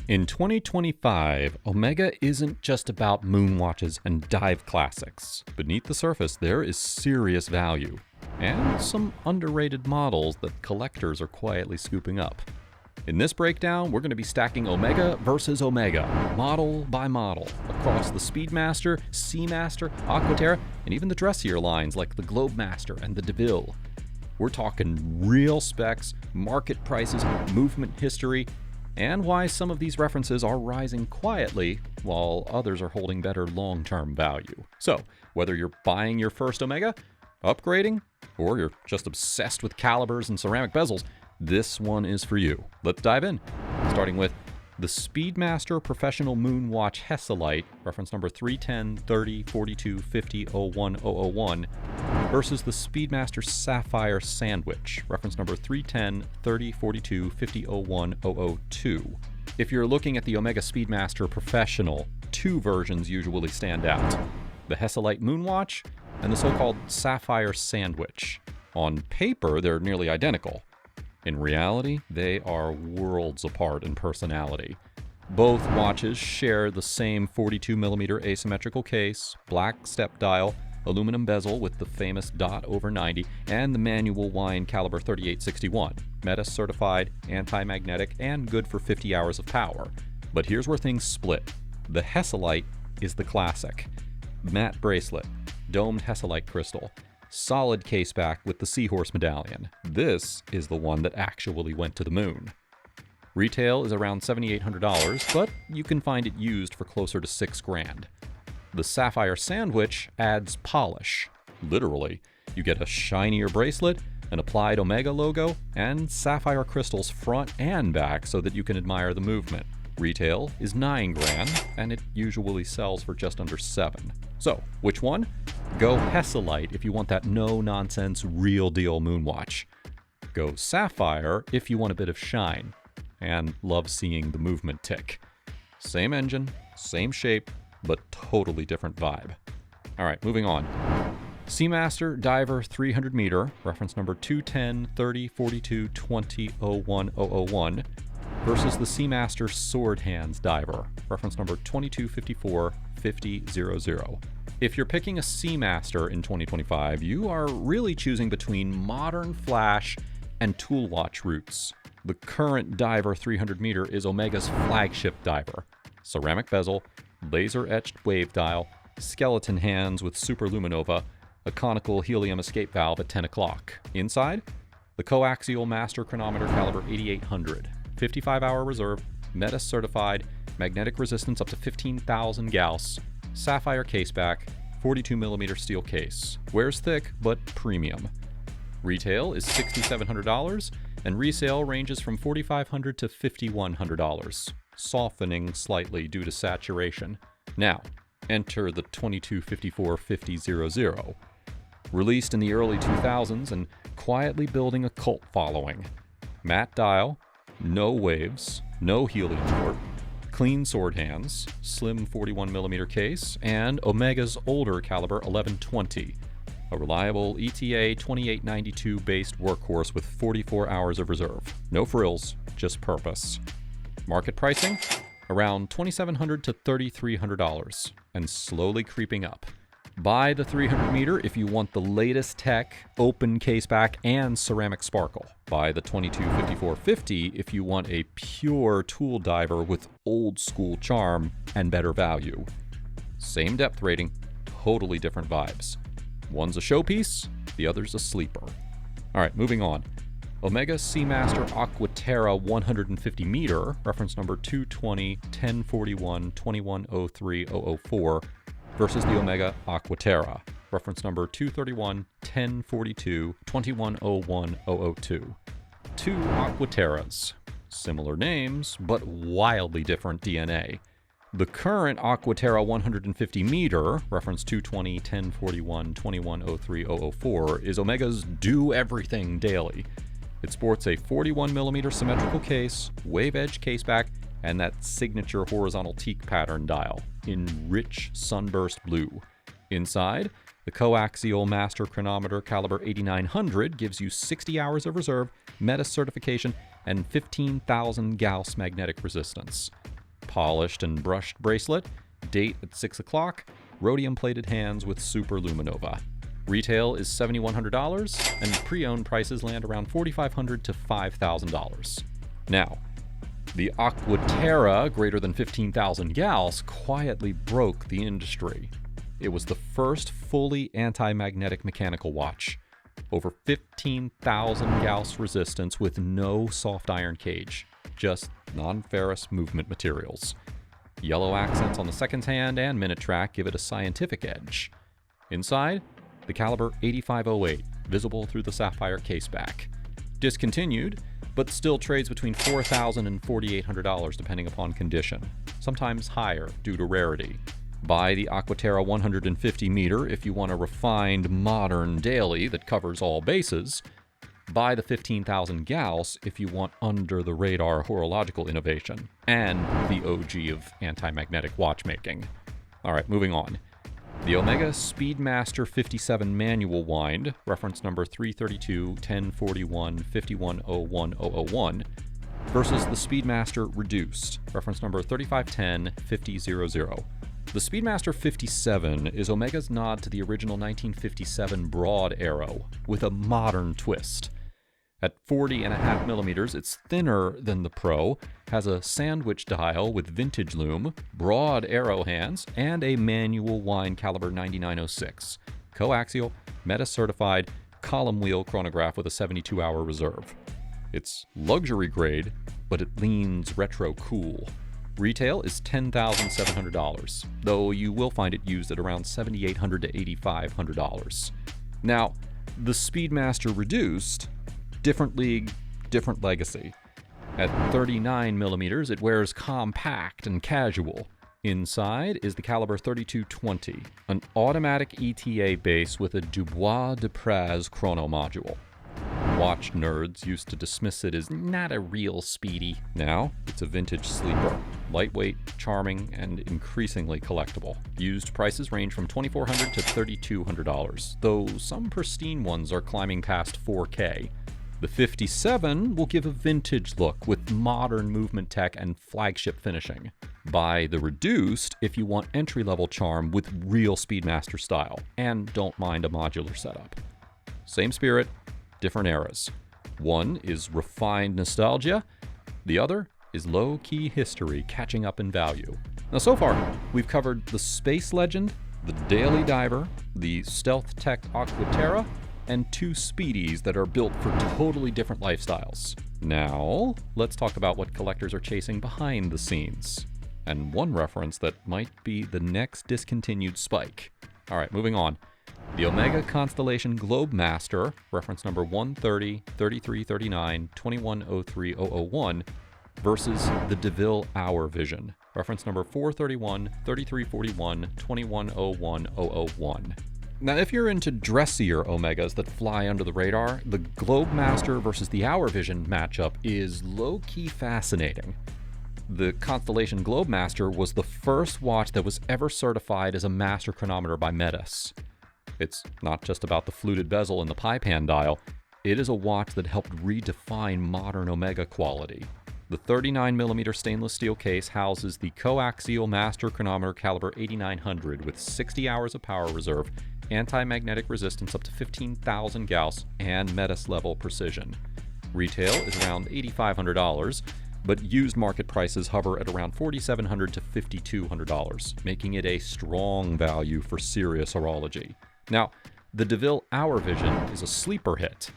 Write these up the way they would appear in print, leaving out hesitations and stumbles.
In 2025, Omega isn't just about moon watches and dive classics. Beneath the surface, there is serious value, and some underrated models that collectors are quietly scooping up. In this breakdown, we're going to be stacking Omega versus Omega, model by model, across the Speedmaster, Seamaster, Aqua Terra, and even the dressier lines like the Globemaster and the De Ville. We're talking real specs, market prices, movement history, and why some of these references are rising quietly while others are holding better long-term value. So, whether you're buying your first Omega, upgrading, or you're just obsessed with calibers and ceramic bezels, this one is for you. Let's dive in, starting with the Speedmaster Professional Moon Watch Hesalite, reference number 310 30 42 50 01 001, versus the Speedmaster Sapphire Sandwich, reference number 310 30 42 50 01 002. If you're looking at the Omega Speedmaster Professional, two versions usually stand out: the Hesalite Moonwatch and the so-called Sapphire Sandwich. On paper, they're nearly identical. In reality, they are worlds apart in personality. Both watches share the same 42mm asymmetrical case, black step dial, aluminum bezel with the famous dot over 90, and the manual wind caliber 3861, Meta certified, anti-magnetic, and good for 50 hours of power. But here's where things split. The Hesalite is the classic. Matte bracelet, domed Hesalite crystal, solid case back with the Seahorse medallion. This is the one that actually went to the moon. Retail is around $7,800, but you can find it used for closer to $6,000. The Sapphire Sandwich adds polish. Literally, you get a shinier bracelet, an applied Omega logo, and sapphire crystals front and back so that you can admire the movement. Retail is $9,000, and it usually sells for just under $7,000. So, which one? Go Hesalite if you want that no-nonsense, real-deal moonwatch. Go Sapphire if you want a bit of shine and love seeing the movement tick. Same engine, same shape, but totally different vibe. All right, moving on. Seamaster Diver 300 meter, reference number 210 30 42 20 01 001, versus the Seamaster Sword Hands Diver, reference number 2254 5000. If you're picking a Seamaster in 2025, you are really choosing between modern flash and tool watch routes. The current Diver 300 meter is Omega's flagship diver. Ceramic bezel, laser-etched wave dial, skeleton hands with superluminova, a conical helium escape valve at 10 o'clock. Inside, the coaxial master chronometer caliber 8800, 55-hour reserve, Meta certified, magnetic resistance up to 15,000 Gauss, sapphire caseback, 42mm steel case. Wears thick, but premium. Retail is $6,700, and resale ranges from $4,500 to $5,100, softening slightly due to saturation. Now, enter the 2254-5000. Released in the early 2000s and quietly building a cult following. Matte dial, no waves, no helium port, clean sword hands, slim 41mm case, and Omega's older caliber 1120, a reliable ETA 2892 based workhorse with 44 hours of reserve. No frills, just purpose. Market pricing? Around $2,700 to $3,300, and slowly creeping up. Buy the 300 meter if you want the latest tech, open caseback, and ceramic sparkle. Buy the 2254-50 if you want a pure tool diver with old school charm and better value. Same depth rating, totally different vibes. One's a showpiece, the other's a sleeper. All right, moving on. Omega Seamaster Aqua Terra 150 meter, reference number 220 1041 2103 004, versus the Omega Aqua Terra, reference number 231 1042 2101 002. Two Aqua Terras, similar names, but wildly different DNA. The current Aqua Terra 150 meter, reference 220 1041 2103 004, is Omega's do everything daily. It sports a 41mm symmetrical case, wave edge caseback, and that signature horizontal teak pattern dial in rich sunburst blue. Inside, the coaxial master chronometer caliber 8900 gives you 60 hours of reserve, Meta certification, and 15,000 Gauss magnetic resistance. polished and brushed bracelet, date at 6 o'clock, rhodium-plated hands with super luminova. Retail is $7,100, and pre-owned prices land around $4,500 to $5,000. Now, the Aqua Terra, greater than 15,000 gauss, quietly broke the industry. It was the first fully anti-magnetic mechanical watch. Over 15,000 gauss resistance with no soft iron cage, just non-ferrous movement materials. Yellow accents on the seconds hand and minute track give it a scientific edge. Inside, the caliber 8508, visible through the sapphire caseback. Discontinued, but still trades between $4,000 and $4,800 depending upon condition, sometimes higher due to rarity. Buy the Aqua Terra 150 meter if you want a refined, modern daily that covers all bases. Buy the 15,000 gauss if you want under-the-radar horological innovation, and the OG of anti-magnetic watchmaking. Alright, moving on. The Omega Speedmaster 57 manual wind, reference number 332-1041-5101-001, versus the Speedmaster reduced, reference number 3510-5000. The Speedmaster 57 is Omega's nod to the original 1957 broad arrow, with a modern twist. At 40.5 millimeters, it's thinner than the Pro, has a sandwich dial with vintage loom, broad arrow hands, and a manual wind caliber 9906. Coaxial, meta-certified, column wheel chronograph with a 72-hour reserve. It's luxury grade, but it leans retro cool. Retail is $10,700, though you will find it used at around $7,800 to $8,500. Now, the Speedmaster reduced, different league, different legacy. At 39 millimeters, it wears compact and casual. Inside is the caliber 3220, an automatic ETA base with a Dubois de Praz chrono module. Watch nerds used to dismiss it as not a real speedy. Now, it's a vintage sleeper. Lightweight, charming, and increasingly collectible. Used prices range from $2,400 to $3,200, though some pristine ones are climbing past $4K. The 57 will give a vintage look with modern movement tech and flagship finishing. Buy the reduced if you want entry-level charm with real Speedmaster style, and don't mind a modular setup. Same spirit, different eras. One is refined nostalgia, the other is low-key history catching up in value. Now so far, we've covered the Space Legend, the Daily Diver, the Stealth Tech Aqua Terra, and two Speedies that are built for totally different lifestyles. Now, let's talk about what collectors are chasing behind the scenes, and one reference that might be the next discontinued spike. Alright, moving on. The Omega Constellation Globemaster, reference number 130-3339-2103-001, versus the De Ville Hour Vision, reference number 431-3341-2101-001. Now, if you're into dressier Omegas that fly under the radar, the Globemaster versus the Hour Vision matchup is low-key fascinating. The Constellation Globemaster was the first watch that was ever certified as a master chronometer by Metis. It's not just about the fluted bezel and the pie pan dial, it is a watch that helped redefine modern Omega quality. The 39mm stainless steel case houses the coaxial master chronometer caliber 8900 with 60 hours of power reserve, anti-magnetic resistance up to 15,000 gauss, and Metis level precision. Retail is around $8,500, but used market prices hover at around $4,700 to $5,200, making it a strong value for serious horology. Now, the De Ville Hour Vision is a sleeper hit.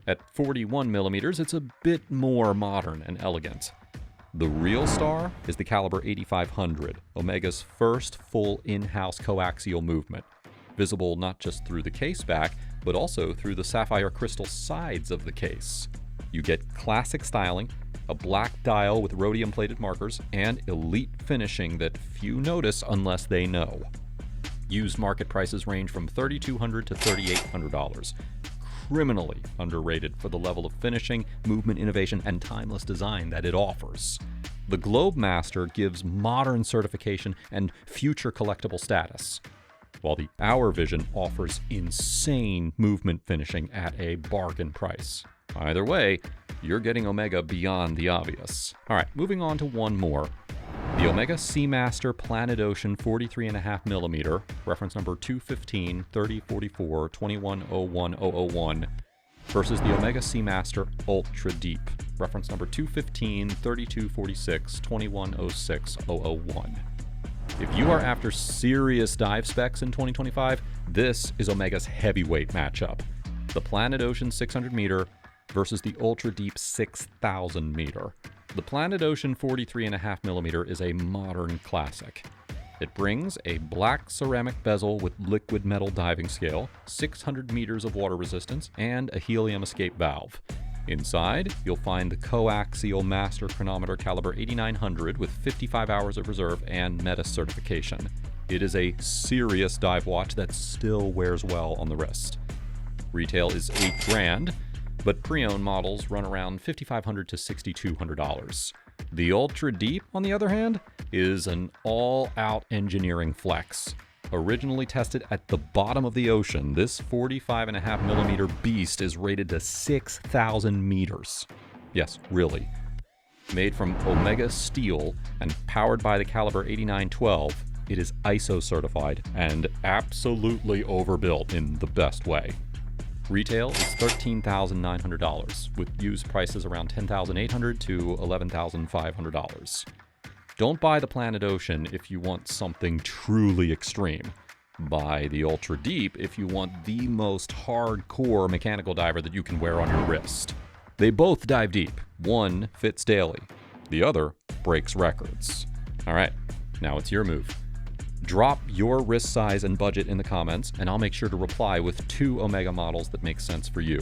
At 41mm, it's a bit more modern and elegant. The real star is the caliber 8500, Omega's first full in-house coaxial movement, visible not just through the case back, but also through the sapphire crystal sides of the case. You get classic styling, a black dial with rhodium-plated markers, and elite finishing that few notice unless they know. Used market prices range from $3,200 to $3,800. Criminally underrated for the level of finishing, movement innovation, and timeless design that it offers. The Globemaster gives modern certification and future collectible status, while the Hour Vision offers insane movement finishing at a bargain price. Either way, you're getting Omega beyond the obvious. Alright, moving on to one more. The Omega Seamaster Planet Ocean 43.5mm, reference number 215 3044 2101 versus the Omega Seamaster Ultra Deep, reference number 215 3246 2106 001. If you are after serious dive specs in 2025, this is Omega's heavyweight matchup. The Planet Ocean 600-meter versus the Ultra Deep 6,000-meter. The Planet Ocean 43.5mm is a modern classic. It brings a black ceramic bezel with liquid metal diving scale, 600 meters of water resistance, and a helium escape valve. Inside, you'll find the coaxial master chronometer caliber 8900 with 55 hours of reserve and META certification. It is a serious dive watch that still wears well on the wrist. Retail is $8,000, but pre-owned models run around $5,500 to $6,200. The Ultra Deep, on the other hand, is an all-out engineering flex. Originally tested at the bottom of the ocean, this 45.5mm beast is rated to 6,000 meters. Yes, really. Made from Omega steel and powered by the caliber 8912, it is ISO certified and absolutely overbuilt in the best way. Retail is $13,900, with used prices around $10,800 to $11,500. Don't buy the Planet Ocean if you want something truly extreme. Buy the Ultra Deep if you want the most hardcore mechanical diver that you can wear on your wrist. They both dive deep. One fits daily. The other breaks records. All right, now it's your move. Drop your wrist size and budget in the comments, and I'll make sure to reply with 2 Omega models that make sense for you.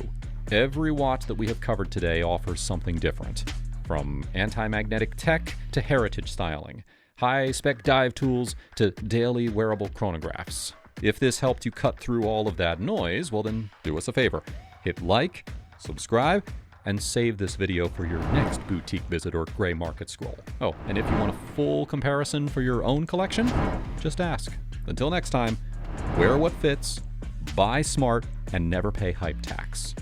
Every watch that we have covered today offers something different. From anti-magnetic tech to heritage styling, high-spec dive tools to daily wearable chronographs. If this helped you cut through all of that noise, well then do us a favor. Hit like, subscribe, and save this video for your next boutique visit or gray market scroll. Oh, and if you want a full comparison for your own collection, just ask. Until next time, wear what fits, buy smart, and never pay hype tax.